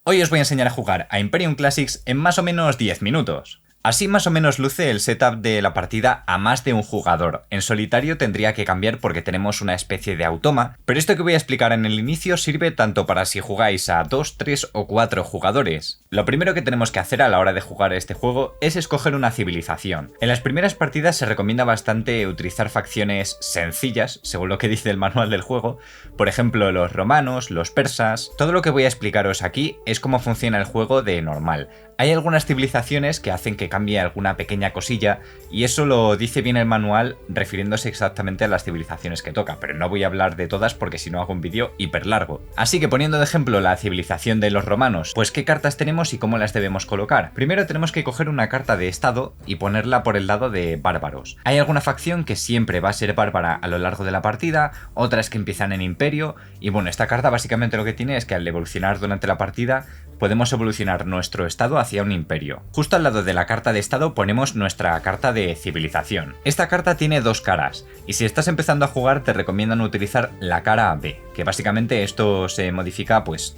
Hoy os voy a enseñar a jugar a Imperium Classics en más o menos 10 minutos. Así más o menos luce el setup de la partida a más de un jugador. En solitario tendría que cambiar porque tenemos una especie de automa, pero esto que voy a explicar en el inicio sirve tanto para si jugáis a 2, 3 o 4 jugadores. Lo primero que tenemos que hacer a la hora de jugar este juego es escoger una civilización. En las primeras partidas se recomienda bastante utilizar facciones sencillas, según lo que dice el manual del juego, por ejemplo los romanos, los persas. Todo lo que voy a explicaros aquí es cómo funciona el juego de normal. Hay algunas civilizaciones que hacen que cambie alguna pequeña cosilla y eso lo dice bien el manual refiriéndose exactamente a las civilizaciones que toca, pero no voy a hablar de todas porque si no hago un vídeo hiper largo. Así que poniendo de ejemplo la civilización de los romanos, pues qué cartas tenemos y cómo las debemos colocar. Primero tenemos que coger una carta de estado y ponerla por el lado de bárbaros. Hay alguna facción que siempre va a ser bárbara a lo largo de la partida, otras que empiezan en imperio y bueno, esta carta básicamente lo que tiene es que al evolucionar durante la partida podemos evolucionar nuestro estado hacia un imperio. Justo al lado de la carta de estado ponemos nuestra carta de civilización. Esta carta tiene dos caras, y si estás empezando a jugar te recomiendan utilizar la cara B, que básicamente esto se modifica pues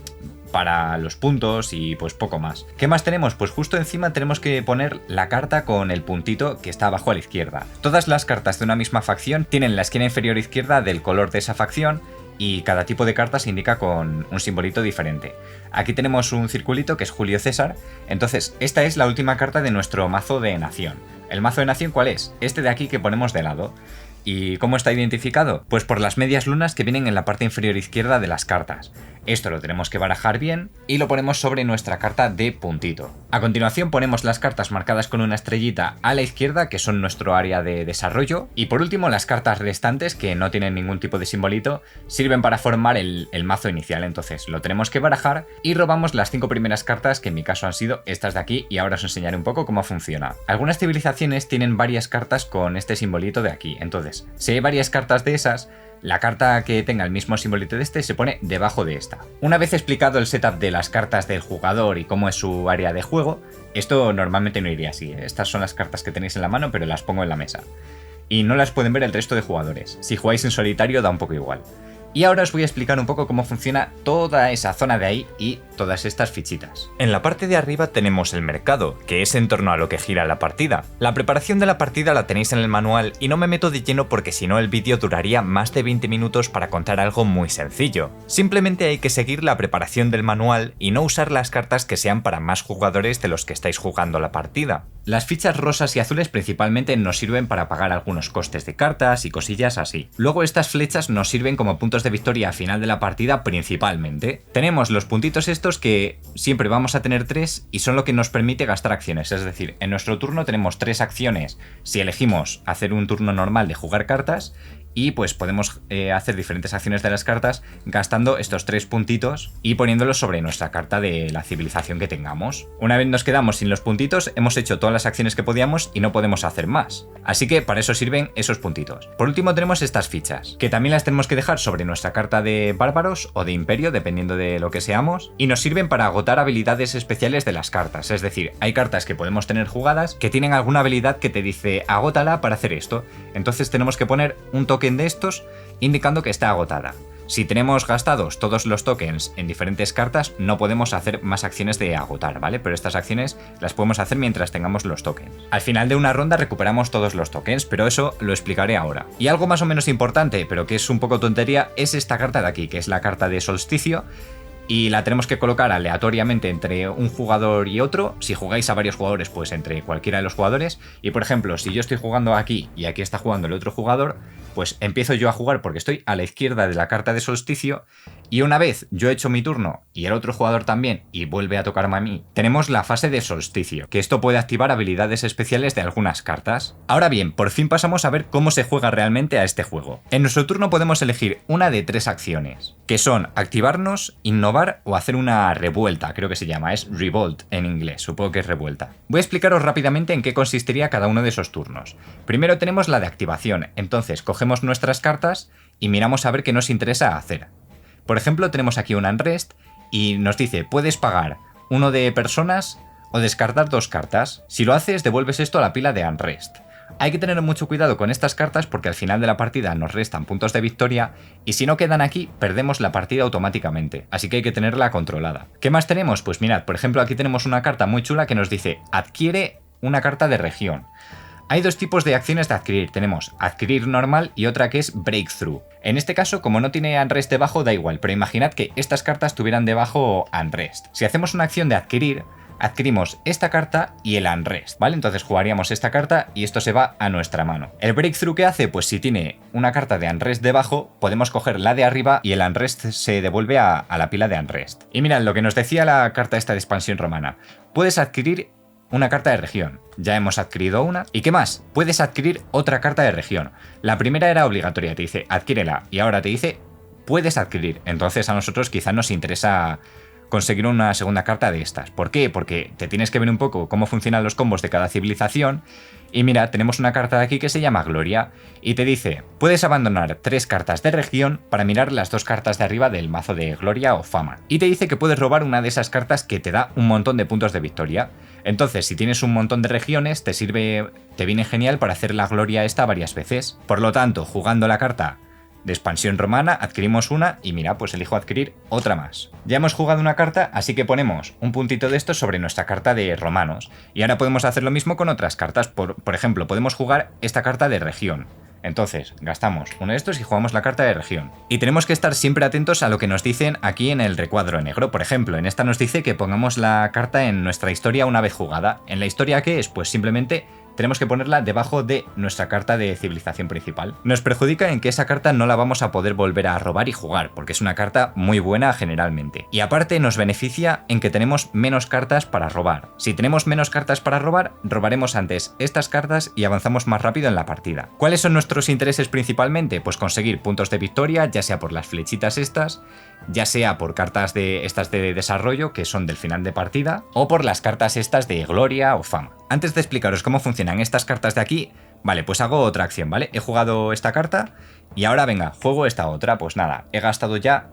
para los puntos y pues poco más. ¿Qué más tenemos? Pues justo encima tenemos que poner la carta con el puntito que está abajo a la izquierda. Todas las cartas de una misma facción tienen la esquina inferior izquierda del color de esa facción, y cada tipo de carta se indica con un simbolito diferente. Aquí tenemos un circulito que es Julio César, entonces esta es la última carta de nuestro mazo de nación. ¿El mazo de nación cuál es? Este de aquí que ponemos de lado. ¿Y cómo está identificado? Pues por las medias lunas que vienen en la parte inferior izquierda de las cartas. Esto lo tenemos que barajar bien y lo ponemos sobre nuestra carta de puntito. A continuación ponemos las cartas marcadas con una estrellita a la izquierda, que son nuestro área de desarrollo. Y por último las cartas restantes, que no tienen ningún tipo de simbolito, sirven para formar el mazo inicial. Entonces lo tenemos que barajar y robamos las 5 primeras cartas, que en mi caso han sido estas de aquí, y ahora os enseñaré un poco cómo funciona. Algunas civilizaciones tienen varias cartas con este simbolito de aquí, entonces si hay varias cartas de esas, la carta que tenga el mismo simbolito de este se pone debajo de esta. Una vez explicado el setup de las cartas del jugador y cómo es su área de juego, esto normalmente no iría así. Estas son las cartas que tenéis en la mano, pero las pongo en la mesa. Y no las pueden ver el resto de jugadores. Si jugáis en solitario da un poco igual. Y ahora os voy a explicar un poco cómo funciona toda esa zona de ahí y todas estas fichitas. En la parte de arriba tenemos el mercado, que es en torno a lo que gira la partida. La preparación de la partida la tenéis en el manual y no me meto de lleno porque si no el vídeo duraría más de 20 minutos para contar algo muy sencillo. Simplemente hay que seguir la preparación del manual y no usar las cartas que sean para más jugadores de los que estáis jugando la partida. Las fichas rosas y azules principalmente nos sirven para pagar algunos costes de cartas y cosillas así. Luego estas flechas nos sirven como puntos de victoria al final de la partida principalmente. Tenemos los puntitos estos que siempre vamos a tener 3 y son lo que nos permite gastar acciones, es decir, en nuestro turno tenemos 3 acciones si elegimos hacer un turno normal de jugar cartas y pues podemos hacer diferentes acciones de las cartas gastando estos 3 puntitos y poniéndolos sobre nuestra carta de la civilización que tengamos. Una vez nos quedamos sin los puntitos, hemos hecho todas las acciones que podíamos y no podemos hacer más. Así que para eso sirven esos puntitos. Por último tenemos estas fichas, que también las tenemos que dejar sobre nuestra carta de bárbaros o de imperio, dependiendo de lo que seamos, y nos sirven para agotar habilidades especiales de las cartas. Es decir, hay cartas que podemos tener jugadas que tienen alguna habilidad que te dice agótala para hacer esto. Entonces tenemos que poner un token de estos indicando que está agotada. Si tenemos gastados todos los tokens en diferentes cartas, no podemos hacer más acciones de agotar, ¿vale? Pero estas acciones las podemos hacer mientras tengamos los tokens. Al final de una ronda recuperamos todos los tokens, pero eso lo explicaré ahora. Y algo más o menos importante, pero que es un poco tontería, es esta carta de aquí, que es la carta de solsticio, y la tenemos que colocar aleatoriamente entre un jugador y otro. Si jugáis a varios jugadores, pues entre cualquiera de los jugadores. Y por ejemplo, si yo estoy jugando aquí y aquí está jugando el otro jugador, pues empiezo yo a jugar porque estoy a la izquierda de la carta de solsticio, y una vez yo he hecho mi turno y el otro jugador también y vuelve a tocarme a mí, tenemos la fase de solsticio, que esto puede activar habilidades especiales de algunas cartas. Ahora bien, por fin pasamos a ver cómo se juega realmente a este juego. En nuestro turno podemos elegir una de 3 acciones, que son activarnos, innovar o hacer una revuelta, creo que se llama, es revolt en inglés, supongo que es revuelta. Voy a explicaros rápidamente en qué consistiría cada uno de esos turnos. Primero tenemos la de activación, entonces cogemos nuestras cartas y miramos a ver qué nos interesa hacer. Por ejemplo, tenemos aquí un unrest y nos dice puedes pagar uno de personas o descartar 2 cartas. Si lo haces, devuelves esto a la pila de unrest. Hay que tener mucho cuidado con estas cartas porque al final de la partida nos restan puntos de victoria y si no quedan aquí perdemos la partida automáticamente, así que hay que tenerla controlada. ¿Qué más tenemos? Pues mirad, por ejemplo aquí tenemos una carta muy chula que nos dice adquiere una carta de región. Hay dos tipos de acciones de adquirir, tenemos adquirir normal y otra que es breakthrough. En este caso, como no tiene unrest debajo, da igual, pero imaginad que estas cartas tuvieran debajo unrest. Si hacemos una acción de adquirir, adquirimos esta carta y el unrest, ¿vale? Entonces jugaríamos esta carta y esto se va a nuestra mano. ¿El breakthrough qué hace? Pues si tiene una carta de unrest debajo, podemos coger la de arriba y el unrest se devuelve a la pila de unrest. Y mirad lo que nos decía la carta esta de expansión romana. Puedes adquirir una carta de región. Ya hemos adquirido una. ¿Y qué más? Puedes adquirir otra carta de región. La primera era obligatoria, te dice adquiérela y ahora te dice puedes adquirir. Entonces a nosotros quizás nos interesa conseguir una segunda carta de estas. ¿Por qué? Porque te tienes que ver un poco cómo funcionan los combos de cada civilización. Y mira, tenemos una carta de aquí que se llama Gloria y te dice, puedes abandonar 3 cartas de región para mirar las 2 cartas de arriba del mazo de Gloria o Fama. Y te dice que puedes robar una de esas cartas que te da un montón de puntos de victoria. Entonces, si tienes un montón de regiones, te viene genial para hacer la Gloria esta varias veces. Por lo tanto, jugando la carta de expansión romana, adquirimos una y mira, pues elijo adquirir otra más. Ya hemos jugado una carta, así que ponemos un puntito de esto sobre nuestra carta de romanos. Y ahora podemos hacer lo mismo con otras cartas. Por ejemplo, podemos jugar esta carta de región. Entonces, gastamos uno de estos y jugamos la carta de región. Y tenemos que estar siempre atentos a lo que nos dicen aquí en el recuadro negro. Por ejemplo, en esta nos dice que pongamos la carta en nuestra historia una vez jugada. ¿En la historia qué es? Pues simplemente tenemos que ponerla debajo de nuestra carta de civilización principal. Nos perjudica en que esa carta no la vamos a poder volver a robar y jugar, porque es una carta muy buena generalmente. Y aparte nos beneficia en que tenemos menos cartas para robar. Si tenemos menos cartas para robar, robaremos antes estas cartas y avanzamos más rápido en la partida. ¿Cuáles son nuestros intereses principalmente? Pues conseguir puntos de victoria, ya sea por las flechitas estas, ya sea por cartas de estas de desarrollo, que son del final de partida, o por las cartas estas de gloria o fama. Antes de explicaros cómo funcionan estas cartas de aquí, vale, pues hago otra acción, ¿vale? He jugado esta carta y ahora venga, juego esta otra. Pues nada, he gastado ya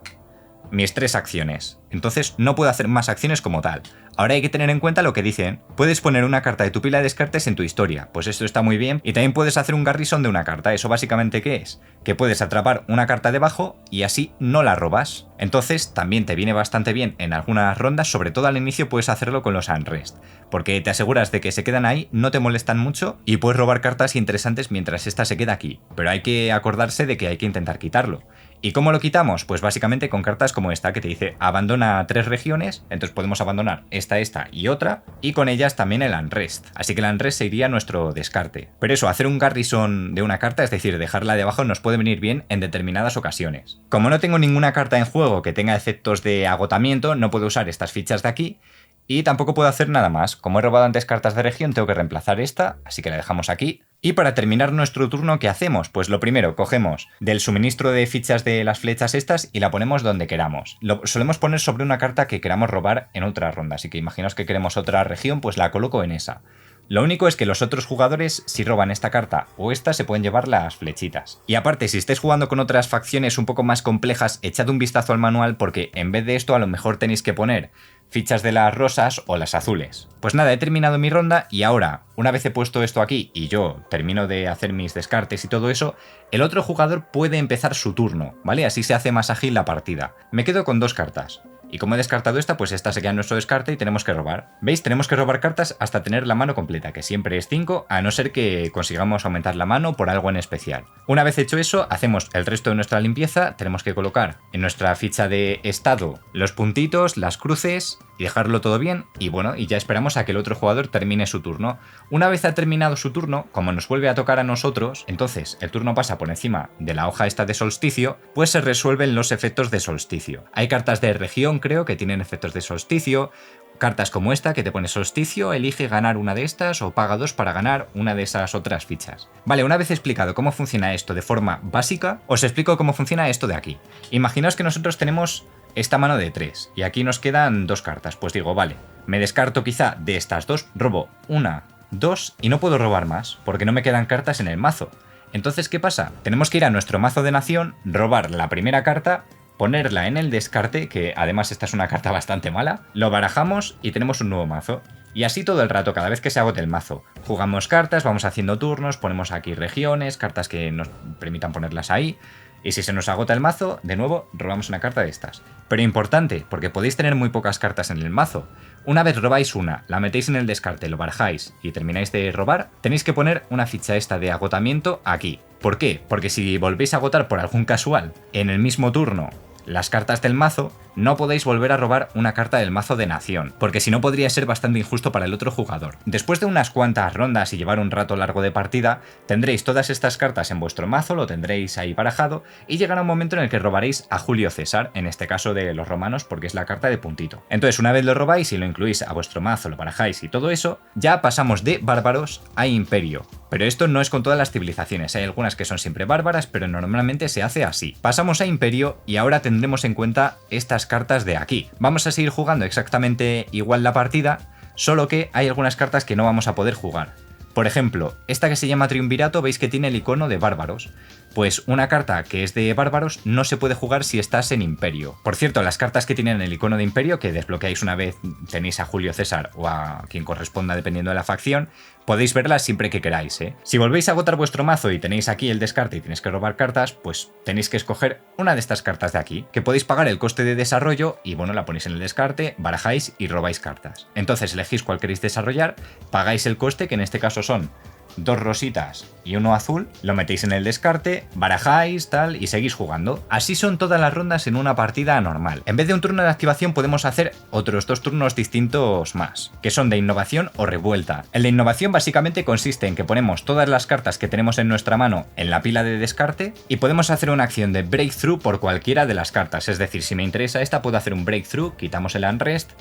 mis 3 acciones. Entonces no puedo hacer más acciones como tal. Ahora hay que tener en cuenta lo que dicen. Puedes poner una carta de tu pila de descartes en tu historia. Pues esto está muy bien. Y también puedes hacer un garrison de una carta. ¿Eso básicamente qué es? Que puedes atrapar una carta debajo y así no la robas. Entonces también te viene bastante bien en algunas rondas. Sobre todo al inicio puedes hacerlo con los unrest. Porque te aseguras de que se quedan ahí, no te molestan mucho y puedes robar cartas interesantes mientras esta se queda aquí. Pero hay que acordarse de que hay que intentar quitarlo. ¿Y cómo lo quitamos? Pues básicamente con cartas como esta que te dice abandona 3 regiones, entonces podemos abandonar esta y otra, y con ellas también el unrest. Así que el unrest sería nuestro descarte. Pero eso, hacer un garrison de una carta, es decir, dejarla de abajo, nos puede venir bien en determinadas ocasiones. Como no tengo ninguna carta en juego que tenga efectos de agotamiento, no puedo usar estas fichas de aquí, y tampoco puedo hacer nada más. Como he robado antes cartas de región, tengo que reemplazar esta, así que la dejamos aquí. Y para terminar nuestro turno, ¿qué hacemos? Pues lo primero, cogemos del suministro de fichas de las flechas estas y la ponemos donde queramos. Lo solemos poner sobre una carta que queramos robar en otra ronda, así que imaginaos que queremos otra región, pues la coloco en esa. Lo único es que los otros jugadores, si roban esta carta o esta, se pueden llevar las flechitas. Y aparte, si estáis jugando con otras facciones un poco más complejas, echad un vistazo al manual porque en vez de esto a lo mejor tenéis que poner fichas de las rosas o las azules. Pues nada, he terminado mi ronda y ahora, una vez he puesto esto aquí y yo termino de hacer mis descartes y todo eso, el otro jugador puede empezar su turno, ¿vale? Así se hace más ágil la partida. Me quedo con 2 cartas. Y como he descartado esta, pues esta se queda en nuestro descarte y tenemos que robar. ¿Veis? Tenemos que robar cartas hasta tener la mano completa, que siempre es 5, a no ser que consigamos aumentar la mano por algo en especial. Una vez hecho eso, hacemos el resto de nuestra limpieza, tenemos que colocar en nuestra ficha de estado los puntitos, las cruces y dejarlo todo bien. Y bueno, y ya esperamos a que el otro jugador termine su turno. Una vez ha terminado su turno, como nos vuelve a tocar a nosotros, entonces el turno pasa por encima de la hoja esta de solsticio, pues se resuelven los efectos de solsticio. Hay cartas de región, creo, que tienen efectos de solsticio, cartas como esta que te pone solsticio, elige ganar una de estas o paga 2 para ganar una de esas otras fichas. Vale, una vez explicado cómo funciona esto de forma básica, os explico cómo funciona esto de aquí. Imaginaos que nosotros tenemos esta mano de 3 y aquí nos quedan 2 cartas, pues digo, vale, me descarto quizá de estas 2, robo 1, 2 y no puedo robar más porque no me quedan cartas en el mazo. Entonces, ¿qué pasa? Tenemos que ir a nuestro mazo de nación, robar la primera carta, ponerla en el descarte, que además esta es una carta bastante mala, lo barajamos y tenemos un nuevo mazo. Y así todo el rato, cada vez que se agote el mazo. Jugamos cartas, vamos haciendo turnos, ponemos aquí regiones, cartas que nos permitan ponerlas ahí. Y si se nos agota el mazo, de nuevo, robamos una carta de estas. Pero importante, porque podéis tener muy pocas cartas en el mazo. Una vez robáis una, la metéis en el descarte, lo barajáis y termináis de robar, tenéis que poner una ficha esta de agotamiento aquí. ¿Por qué? Porque si volvéis a agotar por algún casual en el mismo turno las cartas del mazo, no podéis volver a robar una carta del mazo de nación, porque si no podría ser bastante injusto para el otro jugador. Después de unas cuantas rondas y llevar un rato largo de partida, tendréis todas estas cartas en vuestro mazo, lo tendréis ahí barajado, y llegará un momento en el que robaréis a Julio César, en este caso de los romanos, porque es la carta de puntito. Entonces, una vez lo robáis y lo incluís a vuestro mazo, lo barajáis y todo eso, ya pasamos de bárbaros a imperio. Pero esto no es con todas las civilizaciones, hay algunas que son siempre bárbaras, pero normalmente se hace así. Pasamos a imperio y ahora tendremos en cuenta estas cartas de aquí. Vamos a seguir jugando exactamente igual la partida, solo que hay algunas cartas que no vamos a poder jugar. Por ejemplo, esta que se llama Triunvirato, veis que tiene el icono de bárbaros. Pues una carta que es de bárbaros no se puede jugar si estás en imperio. Por cierto, las cartas que tienen el icono de imperio, que desbloqueáis una vez tenéis a Julio César o a quien corresponda dependiendo de la facción, podéis verlas siempre que queráis, ¿eh? Si volvéis a agotar vuestro mazo y tenéis aquí el descarte y tenéis que robar cartas, pues tenéis que escoger una de estas cartas de aquí, que podéis pagar el coste de desarrollo y bueno, la ponéis en el descarte, barajáis y robáis cartas. Entonces elegís cuál queréis desarrollar, pagáis el coste, que en este caso son 2 rositas y 1 azul, lo metéis en el descarte, barajáis, tal, y seguís jugando. Así son todas las rondas en una partida normal. En vez de un turno de activación podemos hacer otros 2 turnos distintos más, que son de innovación o revuelta. El de innovación básicamente consiste en que ponemos todas las cartas que tenemos en nuestra mano en la pila de descarte y podemos hacer una acción de breakthrough por cualquiera de las cartas. Es decir, si me interesa esta, puedo hacer un breakthrough, quitamos el unrest,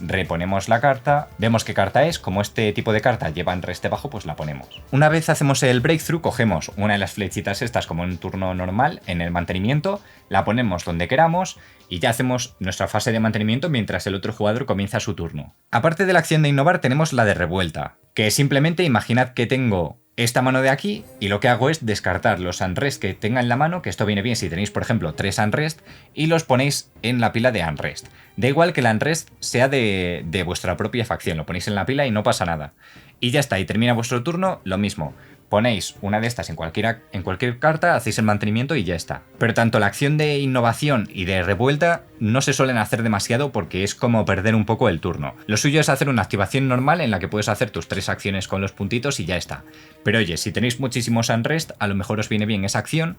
reponemos la carta, vemos qué carta es, como este tipo de carta lleva unrest debajo, pues la ponemos. Una vez hacemos el breakthrough, cogemos una de las flechitas estas como en un turno normal, en el mantenimiento, la ponemos donde queramos y ya hacemos nuestra fase de mantenimiento mientras el otro jugador comienza su turno. Aparte de la acción de innovar, tenemos la de revuelta, que simplemente imaginad que tengo esta mano de aquí y lo que hago es descartar los unrest que tenga en la mano, que esto viene bien si tenéis por ejemplo 3 unrest, y los ponéis en la pila de unrest. Da igual que la unrest sea de vuestra propia facción, lo ponéis en la pila y no pasa nada. Y ya está, y termina vuestro turno, lo mismo. Ponéis una de estas en cualquier carta, hacéis el mantenimiento y ya está. Pero tanto la acción de innovación y de revuelta no se suelen hacer demasiado porque es como perder un poco el turno. Lo suyo es hacer una activación normal en la que puedes hacer tus 3 acciones con los puntitos y ya está. Pero oye, si tenéis muchísimos unrest, a lo mejor os viene bien esa acción.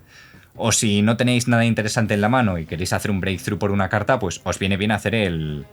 O si no tenéis nada interesante en la mano y queréis hacer un breakthrough por una carta, pues os viene bien hacer el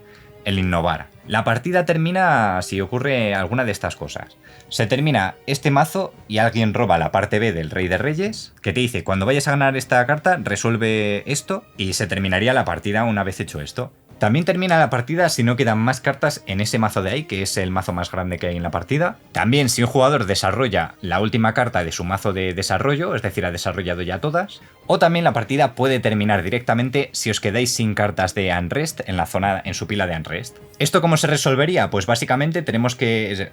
innovar. La partida termina si ocurre alguna de estas cosas. Se termina este mazo y alguien roba la parte B del Rey de Reyes, que te dice, cuando vayas a ganar esta carta, resuelve esto, y se terminaría la partida una vez hecho esto. También termina la partida si no quedan más cartas en ese mazo de ahí, que es el mazo más grande que hay en la partida. También si un jugador desarrolla la última carta de su mazo de desarrollo, es decir, ha desarrollado ya todas. O también la partida puede terminar directamente si os quedáis sin cartas de unrest en la zona, en su pila de unrest. ¿Esto cómo se resolvería? Pues básicamente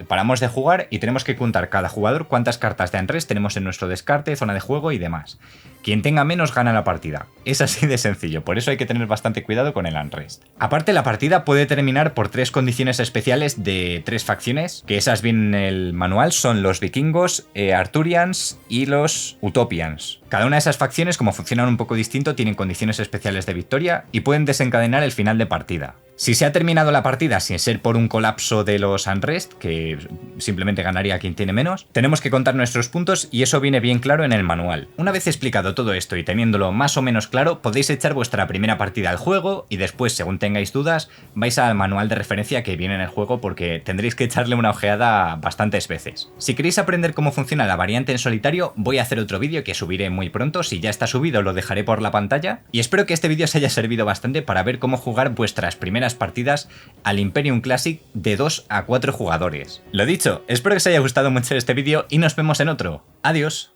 paramos de jugar y tenemos que contar cada jugador cuántas cartas de unrest tenemos en nuestro descarte, zona de juego y demás. Quien tenga menos gana la partida. Es así de sencillo, por eso hay que tener bastante cuidado con el unrest. Aparte, la partida puede terminar por 3 condiciones especiales de 3 facciones, que esas vienen en el manual, son los vikingos, Arthurians y los Utopians. Cada una de esas facciones, como funcionan un poco distinto, tienen condiciones especiales de victoria y pueden desencadenar el final de partida. Si se ha terminado la partida sin ser por un colapso de los unrest, que simplemente ganaría quien tiene menos, tenemos que contar nuestros puntos y eso viene bien claro en el manual. Una vez explicado todo esto y teniéndolo más o menos claro, podéis echar vuestra primera partida al juego y después, según tengáis dudas, vais al manual de referencia que viene en el juego porque tendréis que echarle una ojeada bastantes veces. Si queréis aprender cómo funciona la variante en solitario, voy a hacer otro vídeo que subiré muy pronto. Si ya está subido, lo dejaré por la pantalla. Y espero que este vídeo os haya servido bastante para ver cómo jugar vuestras primeras partidas al Imperium Classic de 2 a 4 jugadores. Lo dicho, espero que os haya gustado mucho este vídeo y nos vemos en otro. Adiós.